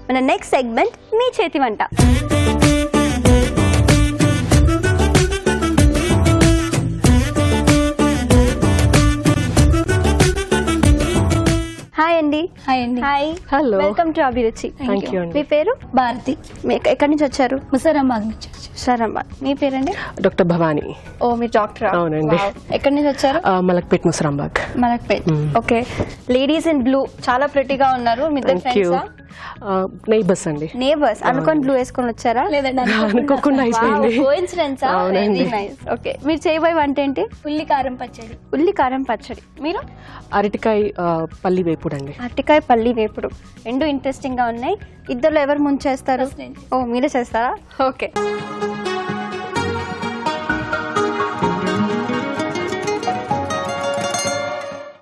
మన next segment మీ చేతి వంట. హాయ్ అండి. హాయ్ అండి. హాయ్. హలో. వెల్కమ్ టు అభిరుచి. మీ పేరు? భారతి. ఎక్కడి నుంచి వచ్చారు? ముసరాబాద్ నుంచి. ముసరాబాద్. మీ పేరండి? డాక్టర్ భవానీ. ఓ మీరు డాక్టర్? అవునండి. ఎక్కడి నుంచి వచ్చారు? Malakpet Musarabad. Malakpet. Okay. Ladies in blue చాలా ప్రెటీగా ఉన్నారు. మీ ఇద్దరు ఫ్రెండ్సా? నైబర్స్ అండి. నేబర్స్ అనుకొని బ్లూ వేసుకొని వచ్చారా? లేదండి అనుకోకుండా అయిపోయింది. కోఇన్సిడెన్సా? Very nice. ఓకే. మీరు చేయబోయే వంట ఏంటి? ఉల్లి కారం పచ్చడి. ఉల్లి కారం పచ్చడి. మీరు? అరటికాయ పల్లి వేపుడు అండి. అరటికాయ పల్లి వేపుడు. రెండు ఇంట్రెస్టింగ్ గా ఉన్నాయి. ఇద్దరు ఎవరు ముంచేస్తారు? ఓ మీరే చేస్తారా? ఓకే.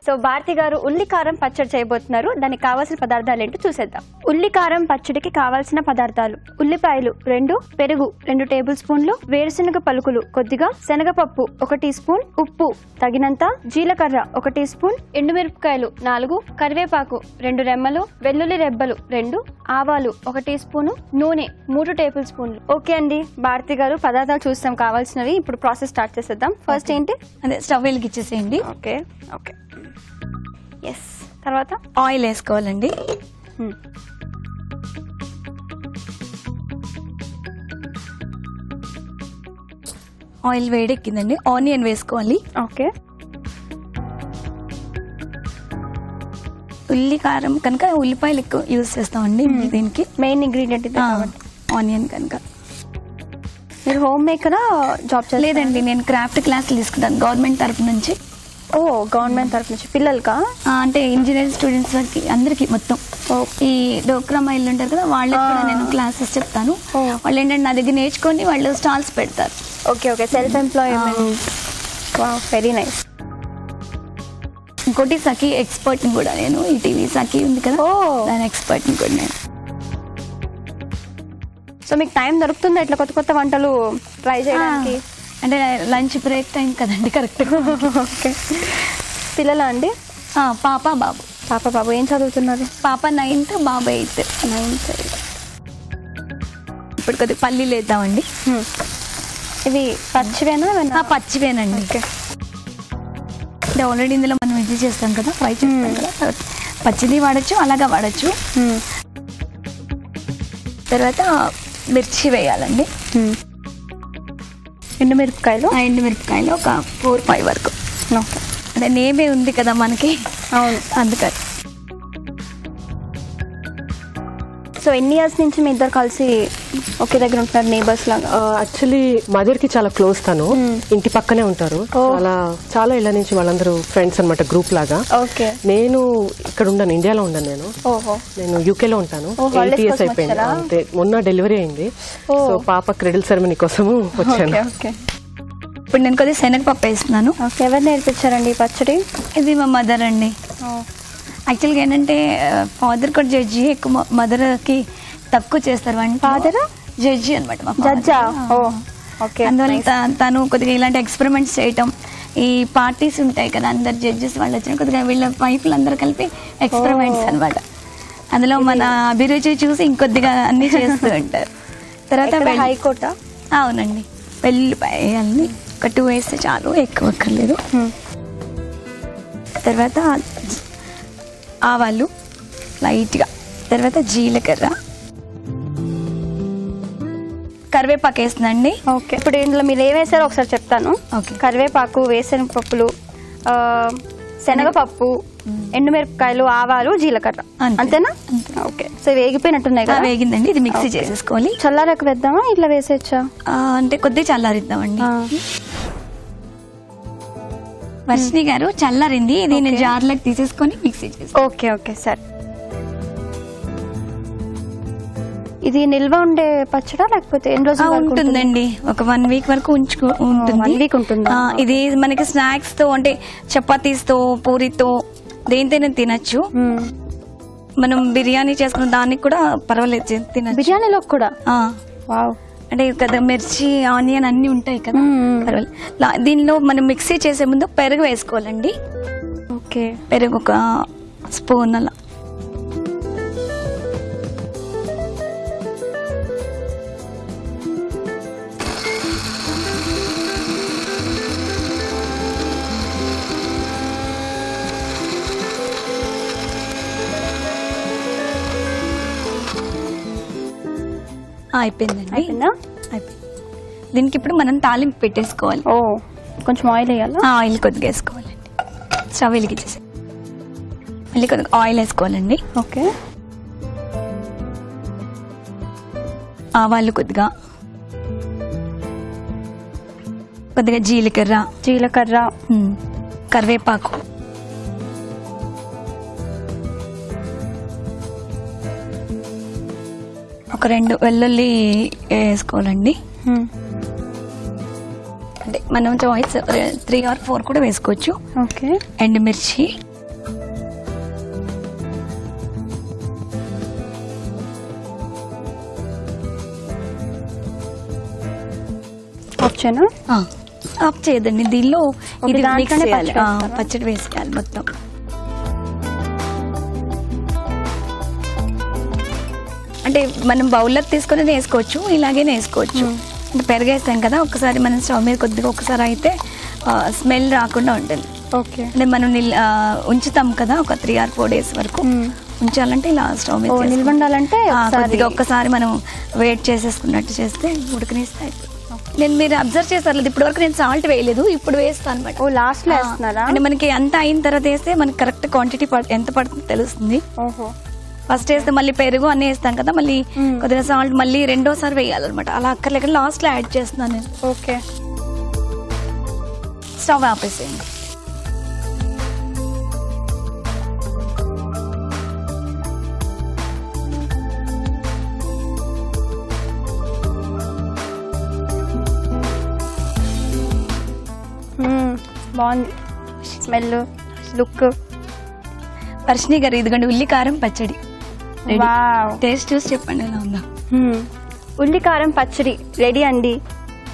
సో భారతి గారు ఉల్లి కారం పచ్చడి చేయబోతున్నారు. దానికి కావాల్సిన పదార్థాలు ఏంటో చూసేద్దాం. ఉల్లి కారం పచ్చడికి కావాల్సిన పదార్థాలు: ఉల్లిపాయలు 2, పెరుగు 2 టేబుల్ స్పూన్లు, వేరుశనగ పలుకులు కొద్దిగా, శనగపప్పు 1 టీ స్పూన్, ఉప్పు తగినంత, జీలకర్ర 1 టీ స్పూన్, ఎండుమిరపకాయలు 4, కరివేపాకు 2 రెమ్మలు, వెల్లుల్లి రెబ్బలు 2, ఆవాలు 1 టీ స్పూను, నూనె 3 టేబుల్ స్పూన్లు. ఓకే అండి. భారతి గారు పదార్థాలు చూస్తాం కావాల్సినవి. ఇప్పుడు ప్రాసెస్ స్టార్ట్ చేసేద్దాం. ఫస్ట్ ఏంటి? అదే స్టవ్ వెలిగించేసేయండి. ఓకే. ఓకే. ఎస్. తర్వాత ఆయిల్ వేసుకోవాలండి. ఆయిల్ వేడెక్కిందండి. ఆనియన్ వేసుకోవాలి. ఓకే. ఉల్లి కారం కనుక ఉల్లిపాయలు ఎక్కువ యూజ్ చేస్తామండి దీనికి. మెయిన్ ఇంగ్రీడియంట్ ఇది. ఆనియన్ కనుక. మీరు హోమ్ మేకరా జాబ్ చేయలేదండి? లేదండి, నేను క్రాఫ్ట్ క్లాసులు తీసుకుంటాను గవర్నమెంట్ తరఫు నుంచి. ఓ గవర్నమెంట్ తరఫు నుంచి. పిల్లలకా? అంటే ఇంజనీరింగ్ స్టూడెంట్స్ వరకు అందరికి మొత్తం. ఈ డోక్రా మహిళలు ఉంటారు కదా, వాళ్ళకి కూడా నేను క్లాసెస్ చెప్తాను. వాళ్ళు ఏంటంటే నా దగ్గర నేర్చుకొని వాళ్ళు స్టాల్స్ పెడతారు. Okay. Okay. Self employment. Very nice. ఇంకోటి సఖీ ఎక్స్పర్ట్ని కూడా నేను. ఈ టీవీ సఖీ ఉంది కదా, దాని ఎక్స్పర్ట్ని కూడా నేను. సో మీకు టైం దొరుకుతుందా ఇట్లా కొత్త కొత్త వంటలు ట్రై చేయడానికి? అంటే లంచ్ బ్రేక్ టైం కదండి కరెక్ట్గా. ఓకే. పిల్లలా అండి? పాప బాబు. పాప బాబు ఏం చదువుతున్నారు? పాప 9th, బాబు 8th. 9th. ఇప్పుడు కొద్దిగా పల్లీలు వేద్దామండి. ఇవి పచ్చివేనా? పచ్చివేనండి. ఓకే. అంటే ఆల్రెడీ ఇందులో మనం ఇది చేస్తాం కదా, ఫ్రై చేస్తాం కదా, పచ్చిది వాడచ్చు, అలాగా వాడచ్చు. తర్వాత మిర్చి వేయాలండి. ఎండుమిరపకాయలు ఒక 4-5 వరకు. అంటే నేమే ఉంది కదా మనకి. అవును, అందుకని. సో ఎన్ని ఇయర్స్ నుంచి మీ ఇద్దరు కలిసి ఒకే దగ్గర ఉంటున్నారు, నేబర్స్ లాగా? యాక్చువల్లీ మదర్ కి చాలా క్లోజ్. తను ఇంటి పక్కనే ఉంటారు. చాలా ఇళ్ల నుంచి వాళ్ళందరూ ఫ్రెండ్స్ అనమాట, గ్రూప్ లాగా. ఓకే. నేను ఇక్కడ ఉండను, ఇండియాలో ఉండను. నేను యూకేలో ఉంటాను. 8 years అయిపోయింది. అంతే, మొన్న డెలివరీ అయింది. సో పాప క్రెడిల్ సెరమనీ కోసము వచ్చాను. ఇప్పుడు నేను కొద్దిగా శనగపప్పు వేస్తున్నాను. ఎవరు నేర్పించారండి ఈ పచ్చడి? ఇది మా మదర్ అండి. యాక్చువల్గా ఏంటంటే ఫాదర్ కూడా జడ్జి, ఎక్కువ మదర్కి తక్కువ చేస్తారు. ఫాదర్ జడ్జి అనమాట. జడ్జా? అందువల్ల తను కొద్దిగా ఇలాంటి ఎక్స్పెరిమెంట్స్ చేయటం, ఈ పార్టీస్ ఉంటాయి కదా, అందరు జడ్జెస్ వాళ్ళు వచ్చిన కొద్దిగా వీళ్ళ వైఫ్లు అందరూ కలిపి ఎక్స్పెరిమెంట్స్ అనమాట. అందులో మన అభిరుచి చూసి ఇంకొద్దిగా అన్ని చేస్తూ ఉంటారు. తర్వాత హైకోర్టా? అవునండి. వెల్లుల్లిపాయ వేయాలని ఒక 2 వేస్తే చాలు, ఎక్కువ అక్కర్లేదు. తర్వాత ఆవాలు లైట్గా, తర్వాత జీలకర్ర, కరివేపాకు వేస్తుందండి. ఓకే. ఇప్పుడు ఇందులో మీరు ఏం వేసారో ఒకసారి చెప్తాను. ఓకే. కరివేపాకు, వేరుశనగ పప్పులు, శనగపప్పు, ఎండుమిరపకాయలు, ఆవాలు, జీలకర్ర, అంతేనా? ఓకే. సో వేగిపోయినట్టున్నాయి కదా? వేగిందండి. ఇది మిక్సీ చేసేసుకోవాలి. చల్లారక వేద్దామా, ఇట్లా వేసేయచ్చా? అంటే కొద్దిగా చల్లారిద్దామండి. వర్షిణి గారు, చల్లారింది. ఇది నేను జార్లోకి తీసేసుకొని మిక్సీ చేసి. ఓకే. ఓకే, సరే. ఇది నిల్వ ఉండే పచ్చడా లేకపోతే ఎన్ని రోజులు ఉంటుందండి? ఒక 1 week వరకు ఉంటుంది. 1 week ఉంటుంది. ఇది మనకి స్నాక్స్ తో, అంటే చపాతీస్ తో, పూరితో, దేనితోనే తినచ్చు. మనం బిర్యానీ చేసుకున్న దానికి కూడా పర్వాలేదు, తినచ్చు. బిర్యానీలో కూడా? వావ్. అంటే కదా మిర్చి, ఆనియన్ అన్ని ఉంటాయి కదా, పర్వాలేదు. దీనిలో మనం మిక్సీ చేసే ముందు పెరుగు వేసుకోవాలండి. ఓకే. పెరుగు ఒక స్పూన్ అలా. అయిపోయిందండి. అయిపోయిందా? అయిపోయింది. దీనికి ఇప్పుడు మనం తాలింపు పెట్టేసుకోవాలి. ఓ కొంచెం ఆయిల్ వేయాలా? ఆయిల్ కొద్దిగా వేసుకోవాలండి. స్టవ్ వెలిగించేసి మళ్ళీ కొద్దిగా ఆయిల్ వేసుకోవాలండి. ఓకే. ఆవాలు కొద్దిగా జీలకర్ర, కరివేపాకు, ఒక 2 వెల్లుల్లి వేసుకోవాలండి. అంటే మనం చాయిస్ 3 or 4 కూడా వేసుకోవచ్చు. ఓకే. ఎండుమిర్చి, ఆప్షన్ ఆఫ్ చేయదండి. దీనిలో ఇది మిక్స్ చేయాలి, పచ్చడి పచ్చడి వేసేయాలి మొత్తం. అంటే మనం బౌల్లో తీసుకొని వేసుకోవచ్చు, ఇలాగే వేసుకోవచ్చు. అంటే పెరిగేస్తాం కదా, ఒకసారి మనం స్టవ్ మీద కొద్దిగా ఒకసారి అయితే స్మెల్ రాకుండా ఉంటుంది. ఓకే. అంటే మనం ఉంచుతాం కదా ఒక 3 or 4 days వరకు ఉంచాలంటే ఇలా స్టవ్ మీద నిల్వండాలంటే కొద్దిగా ఒక్కసారి మనం వెయిట్ చేసేసుకున్నట్టు చేస్తే ఉడకనిస్తే అయిపోతుంది. మీరు అబ్జర్వ్ చేస్తారు లేదు, ఇప్పటి వరకు నేను సాల్ట్ వేయలేదు, ఇప్పుడు వేస్తాను అనమాట. ఓ లాస్ట్ లో వేస్తున్నారా? అంటే మనకి అంతా అయిన తర్వాత వేస్తే మనకి కరెక్ట్ క్వాంటిటీ ఎంత పడుతుందో తెలుస్తుంది. ఓహో. ఫస్ట్ వేస్తే మళ్ళీ పెరుగు అన్నీ వేస్తాం కదా, మళ్ళీ కొద్దిగా సాల్ట్ మళ్ళీ రెండోసారి వేయాలన్నమాట. అలా అక్కర్లేక లాస్ట్ లో యాడ్ చేస్తున్నాను నేను. ఓకే. స్టవ్ ఆపేసేయండి. బాగుంది స్మెల్, లుక్. వర్షిణి గారు ఇదిగోండి ఉల్లి కారం పచ్చడి. వావ్. టేస్ట్ చూసి చెప్పండి ఎలా ఉందా. ఉల్లి కారం పచ్చడి రెడీ అండి.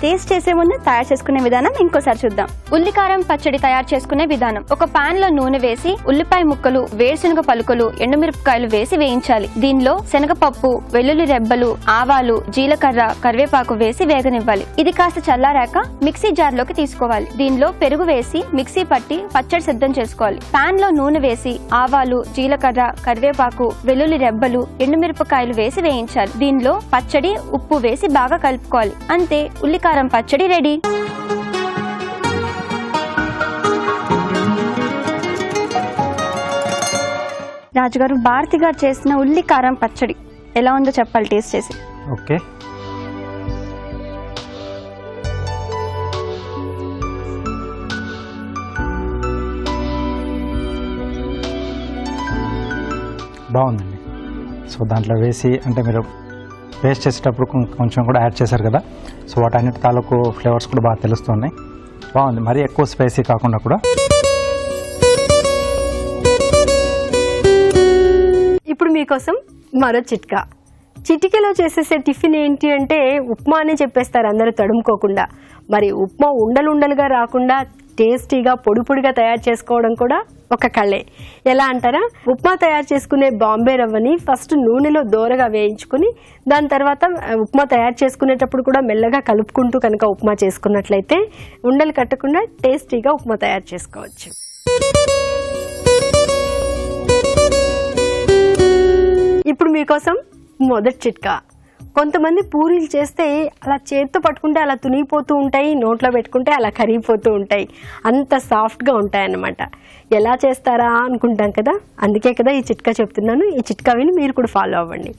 టేస్ట్ చేసే ముందు తయారు చేసుకునే విధానం ఇంకోసారి చూద్దాం. ఉల్లి కారం పచ్చడి తయారు చేసుకునే విధానం: ఒక పాన్ లో నూనె వేసి ఉల్లిపాయ ముక్కలు, వేరుశనగ పలుకులు, ఎండుమిరపకాయలు వేసి వేయించాలి. దీనిలో శనగపప్పు, వెల్లుల్లి రెబ్బలు, ఆవాలు, జీలకర్ర, కరివేపాకు వేసి వేగనివ్వాలి. ఇది కాస్త చల్లారాక మిక్సీ జార్ లోకి తీసుకోవాలి. దీనిలో పెరుగు వేసి మిక్సీ పట్టి పచ్చడి సిద్ధం చేసుకోవాలి. పాన్ లో నూనె వేసి ఆవాలు, జీలకర్ర, కరివేపాకు, వెల్లుల్లి రెబ్బలు, ఎండుమిరపకాయలు వేసి వేయించాలి. దీనిలో పచ్చడి, ఉప్పు వేసి బాగా కలుపుకోవాలి. అంతే, ఉల్లి కారం పచ్చడి రెడీ. రాజుగారు, భారతి గారు చేసిన ఉల్లి కారం పచ్చడి ఎలా ఉందో చెప్పాలి టేస్ట్ చేసి. ఓకే. బాగుందండి. సో దాంట్లో వేసి అంటే మీరు పేస్ట్ చేసేటప్పుడు కొంచెం కూడా యాడ్ చేశారు కదా, సో వాటన్నిటి తాలూకు ఫ్లేవర్స్ కూడా బాగా తెలుస్తున్నాయి. బాగుంది, మరీ ఎక్కువ స్పైసీ కాకుండా కూడా. ఇప్పుడు మీకోసం మరో చిట్కా. చిటికెలో చేసేసే టిఫిన్ ఏంటి అంటే ఉప్మా అని చెప్పేస్తారు అందరూ తడుముకోకుండా. మరి ఉప్మా ఉండలుండలుగా రాకుండా టేస్టీగా పొడి పొడిగా తయారు చేసుకోవడం కూడా ఒక కళే. ఎలా అంటారా? ఉప్మా తయారు చేసుకునే బాంబే రవ్వని ఫస్ట్ నూనెలో దోరగా వేయించుకుని దాని తర్వాత ఉప్మా తయారు చేసుకునేటప్పుడు కూడా మెల్లగా కలుపుకుంటూ కనుక ఉప్మా చేసుకున్నట్లయితే ఉండలు కట్టకుండా టేస్టీగా ఉప్మా తయారు చేసుకోవచ్చు. ఇప్పుడు మీకోసం మొదటి చిట్కా. కొంతమంది పూరీలు చేస్తే అలా చేత్తో పట్టుకుంటే అలా తునిగిపోతూ ఉంటాయి, నోట్లో పెట్టుకుంటే అలా కరిగిపోతూ ఉంటాయి, అంత సాఫ్ట్గా ఉంటాయన్నమాట. ఎలా చేస్తారా అనుకుంటాం కదా, అందుకే కదా ఈ చిట్కా చెప్తున్నాను. ఈ చిట్కా విని మీరు కూడా ఫాలో అవ్వండి.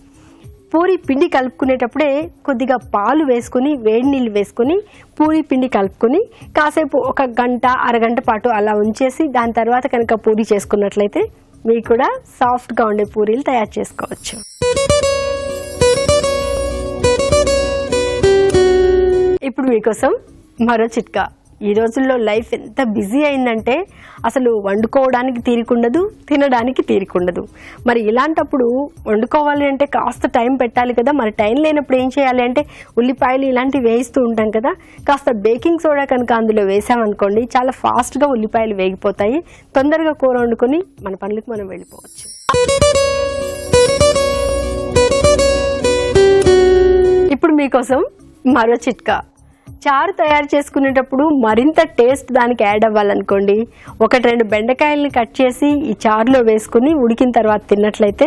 పూరి పిండి కలుపుకునేటప్పుడే కొద్దిగా పాలు వేసుకుని వేడి నీళ్ళు వేసుకుని పూరి పిండి కలుపుకొని కాసేపు 1 గంట అరగంట పాటు అలా ఉంచేసి దాని తర్వాత కనుక పూరి చేసుకున్నట్లయితే మీకు కూడా సాఫ్ట్గా ఉండే పూరీలు తయారు చేసుకోవచ్చు. ఇప్పుడు మీకోసం మరో చిట్కా. ఈ రోజుల్లో లైఫ్ ఎంత బిజీ అయిందంటే అసలు వండుకోవడానికి తీరికుండదు, తినడానికి తీరికుండదు. మరి ఇలాంటప్పుడు వండుకోవాలి అంటే కాస్త టైం పెట్టాలి కదా. మరి టైం లేనప్పుడు ఏం చేయాలి అంటే ఉల్లిపాయలు ఇలాంటివి వేయిస్తూ ఉంటాం కదా, కాస్త బేకింగ్ సోడా కనుక అందులో వేసామనుకోండి చాలా ఫాస్ట్గా ఉల్లిపాయలు వేగిపోతాయి. తొందరగా కూర వండుకొని మన పనులకు మనం వెళ్ళిపోవచ్చు. ఇప్పుడు మీకోసం మరో చిట్కా. చారు తయారు చేసుకునేటప్పుడు మరింత టేస్ట్ దానికి యాడ్ అవ్వాలనుకోండి 1-2 బెండకాయలని కట్ చేసి ఈ చారులో వేసుకుని ఉడికిన తర్వాత తిన్నట్లయితే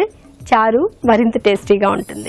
చారు మరింత టేస్టీగా ఉంటుంది.